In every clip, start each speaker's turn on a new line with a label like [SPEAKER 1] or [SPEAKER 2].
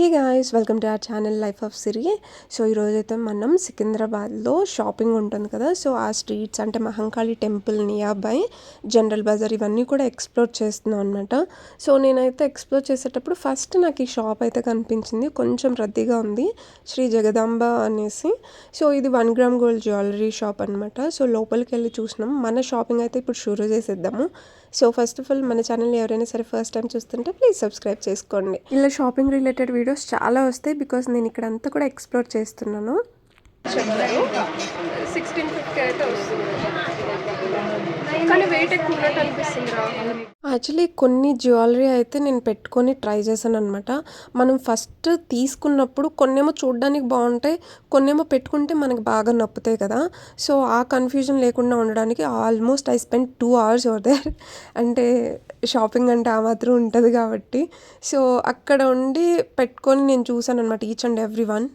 [SPEAKER 1] Hey guys, welcome to our channel life of Siri. So ఈరోజైతే మనం సికింద్రాబాద్లో shopping ఉంటుంది కదా, సో ఆ స్ట్రీట్స్ అంటే Mahankali temple near by General Bazaar ఇవన్నీ కూడా ఎక్స్ప్లోర్ చేస్తున్నాం అనమాట. సో నేనైతే ఎక్స్ప్లోర్ చేసేటప్పుడు ఫస్ట్ నాకు ఈ షాప్ అయితే కనిపించింది. కొంచెం రద్దీగా ఉంది, శ్రీ జగదాంబ అనేసి. సో ఇది 1 గ్రామ్ గోల్డ్ జ్యువెలరీ షాప్ అనమాట. సో లోపలికి వెళ్ళి చూసినాం. మన షాపింగ్ అయితే ఇప్పుడు షురూ చేసేద్దాము. సో ఫస్ట్ ఆఫ్ ఆల్ మన ఛానల్ ఎవరైనా సరే ఫస్ట్ టైం చూస్తుంటే ప్లీజ్ సబ్స్క్రైబ్ చేసుకోండి. ఇలా షాపింగ్ రిలేటెడ్ వీడియోస్ చాలా వస్తాయి, బికాస్ నేను ఇక్కడ అంతా కూడా ఎక్స్ప్లోర్ చేస్తున్నాను. 1650 అయితే వస్తుంది, కానీ వెయిట్ ఎక్కువ ఉన్నట్టు అనిపిస్తుంది. యాక్చువల్లీ కొన్ని జ్యువెలరీ అయితే నేను పెట్టుకొని ట్రై చేశాను అనమాట. మనం ఫస్ట్ తీసుకున్నప్పుడు కొన్నేమో చూడడానికి బాగుంటాయి, కొన్నేమో పెట్టుకుంటే మనకి బాగా నప్పుతాయి కదా. సో ఆ కన్ఫ్యూజన్ లేకుండా ఉండడానికి almost I spend 2 hours over there. అంటే షాపింగ్ అంటే ఆ మాత్రం ఉంటుంది కాబట్టి. సో అక్కడ ఉండి పెట్టుకొని నేను చూసాను అనమాట ఈచ్ అండ్ ఎవ్రీ వన్.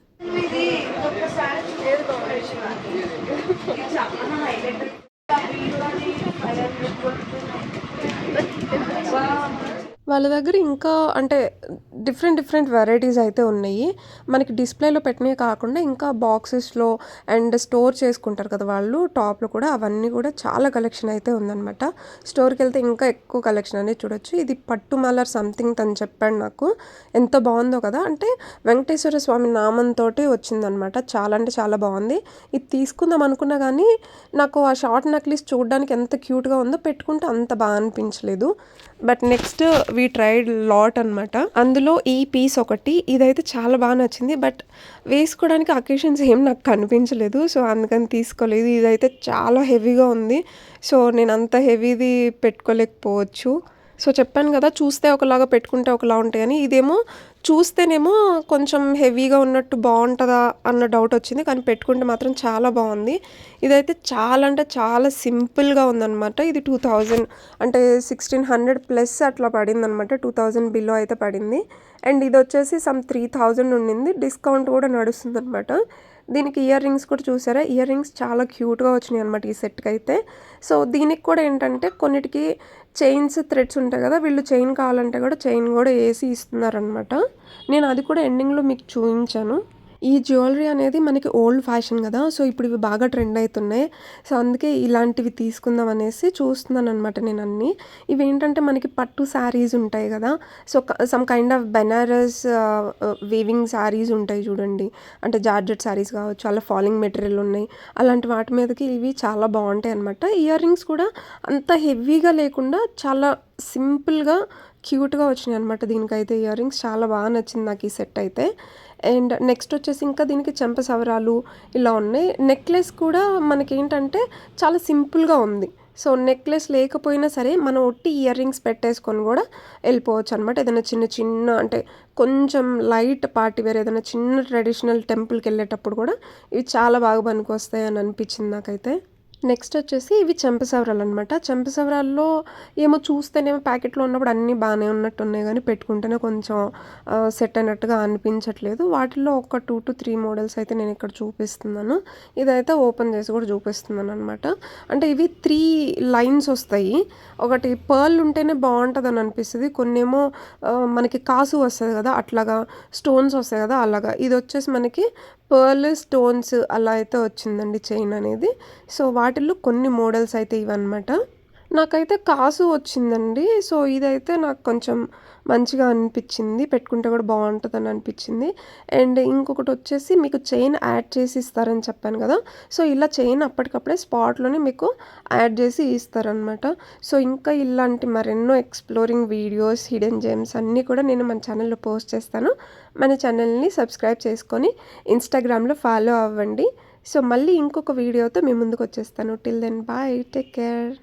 [SPEAKER 1] వాళ్ళ దగ్గర ఇంకా అంటే డిఫరెంట్ వెరైటీస్ అయితే ఉన్నాయి. మనకి డిస్ప్లేలో పెట్టినవి కాకుండా ఇంకా బాక్సెస్లో అండ్ స్టోర్ చేసుకుంటారు కదా వాళ్ళు, టాప్లో కూడా అవన్నీ కూడా చాలా కలెక్షన్ అయితే ఉందన్నమాట. స్టోర్కి వెళ్తే ఇంకా ఎక్కువ కలెక్షన్ అనేది చూడొచ్చు. ఇది పట్టుమాలర్ సంథింగ్ తను చెప్పాడు నాకు. ఎంత బాగుందో కదా, అంటే వెంకటేశ్వర స్వామి నామంతో వచ్చిందనమాట. చాలా అంటే చాలా బాగుంది. ఇది తీసుకుందాం అనుకున్నా కానీ నాకు ఆ షార్ట్ నెక్లెస్ చూడడానికి ఎంత క్యూట్గా ఉందో, పెట్టుకుంటే అంత బాగా అనిపించలేదు. But next we tried lot అనమాట. అందులో ఈ పీస్ ఒకటి ఇదైతే చాలా బాగా నచ్చింది, బట్ వేసుకోవడానికి అకేషన్స్ ఏం నాకు కనిపించలేదు. సో అందుకని తీసుకోలేదు. ఇదైతే చాలా హెవీగా ఉంది, సో నేను అంత హెవీది పెట్టుకోలేకపోవచ్చు. సో చెప్పాను కదా, చూస్తే ఒకలాగా పెట్టుకుంటే ఒకలా ఉంటాయని. ఇదేమో చూస్తేనేమో కొంచెం హెవీగా ఉన్నట్టు బాగుంటుందా అన్న డౌట్ వచ్చింది, కానీ పెట్టుకుంటే మాత్రం చాలా బాగుంది. ఇదైతే చాలా అంటే చాలా సింపుల్గా ఉందన్నమాట. ఇది 2000 అంటే 1600 ప్లస్ అట్లా పడింది అనమాట. 2000 బిలో అయితే పడింది. అండ్ ఇది వచ్చేసి సమ్ 3000 ఉండింది. డిస్కౌంట్ కూడా నడుస్తుంది అనమాట. దీనికి ఇయర్ రింగ్స్ కూడా చూసారా, ఇయర్ రింగ్స్ చాలా క్యూట్గా వచ్చినాయి అనమాట ఈ సెట్కి అయితే. సో దీనికి కూడా ఏంటంటే కొన్నిటికి చైన్స్ థ్రెడ్స్ ఉంటాయి కదా, వీళ్ళు చైన్ కావాలంటే కూడా చైన్ కూడా వేసి ఇస్తున్నారనమాట. నేను అది కూడా ఎండింగ్లో మీకు చూపించాను. ఈ జ్యువెలరీ అనేది మనకి ఓల్డ్ ఫ్యాషన్ కదా, సో ఇప్పుడు ఇవి బాగా ట్రెండ్ అవుతున్నాయి. సో అందుకే ఇలాంటివి తీసుకుందాం అనేసి చూస్తున్నాను అనమాట నేను అన్నీ. ఇవి ఏంటంటే మనకి పట్టు శారీస్ ఉంటాయి కదా, so some kind of Banaras weaving saris ఉంటాయి చూడండి, అంటే జార్జెట్ శారీస్ కావచ్చు, అలా ఫాలింగ్ మెటీరియల్ ఉన్నాయి. అలాంటి వాటి మీదకి ఇవి చాలా బాగుంటాయి అనమాట. ఇయర్ రింగ్స్ కూడా అంత హెవీగా లేకుండా చాలా సింపుల్గా క్యూట్గా వచ్చినాయి అనమాట. దీనికైతే ఇయర్ రింగ్స్ చాలా బాగా నచ్చింది నాకు ఈ సెట్ అయితే. అండ్ నెక్స్ట్ వచ్చేసి ఇంకా దీనికి చెంప సవరాలు ఇలా ఉన్నాయి. నెక్లెస్ కూడా మనకేంటంటే చాలా సింపుల్గా ఉంది. సో నెక్లెస్ లేకపోయినా సరే మనం ఒట్టి ఇయర్ రింగ్స్ పెట్టేసుకొని కూడా వెళ్ళిపోవచ్చు అనమాట. ఏదైనా చిన్న అంటే కొంచెం లైట్ పార్టీ వేర్, ఏదైనా చిన్న ట్రెడిషనల్ టెంపుల్కి వెళ్ళేటప్పుడు కూడా ఇవి చాలా బాగా పనికొస్తాయి అని అనిపించింది నాకైతే. నెక్స్ట్ వచ్చేసి ఇవి చెంపసవరాలు అనమాట. చెంపసవరాల్లో ఏమో చూస్తేనేమో ప్యాకెట్లో ఉన్నప్పుడు అన్నీ బాగానే ఉన్నట్టు ఉన్నాయి, కానీ పెట్టుకుంటేనే కొంచెం సెట్ అయినట్టుగా అనిపించట్లేదు. వాటిల్లో ఒక 2 to 3 మోడల్స్ అయితే నేను ఇక్కడ చూపిస్తున్నాను. ఇదైతే ఓపెన్ చేసి కూడా చూపిస్తున్నాను అనమాట. అంటే ఇవి 3 లైన్స్ వస్తాయి. ఒకటి పర్ల్ ఉంటేనే బాగుంటుంది అని అనిపిస్తుంది, కొన్నేమో మనకి కాసు వస్తుంది కదా అట్లాగా, స్టోన్స్ వస్తాయి కదా అలాగా. ఇది వచ్చేసి మనకి పర్ల్ స్టోన్స్ అలా అయితే వచ్చిందండి చైన్ అనేది. సో వాటిల్లో కొన్ని మోడల్స్ అయితే ఇవన్నమాట. నాకైతే కాసు వచ్చిందండి. సో ఇదైతే నాకు కొంచెం మంచిగా అనిపించింది, పెట్టుకుంటే కూడా బాగుంటుందని అనిపించింది. అండ్ ఇంకొకటి వచ్చేసి మీకు చైన్ యాడ్ చేసి ఇస్తారని చెప్పాను కదా, సో ఇలా చైన్ అప్పటికప్పుడే స్పాట్లోనే మీకు యాడ్ చేసి ఇస్తారనమాట. సో ఇంకా ఇలాంటి మరెన్నో ఎక్స్ప్లోరింగ్ వీడియోస్, హిడెన్ జెమ్స్ అన్నీ కూడా నేను మన ఛానల్లో పోస్ట్ చేస్తాను. మన ఛానల్ని సబ్స్క్రైబ్ చేసుకొని ఇన్స్టాగ్రామ్లో ఫాలో అవ్వండి. సో మళ్ళీ ఇంకొక వీడియోతో మీ ముందుకు వచ్చేస్తాను. Till then bye, take care.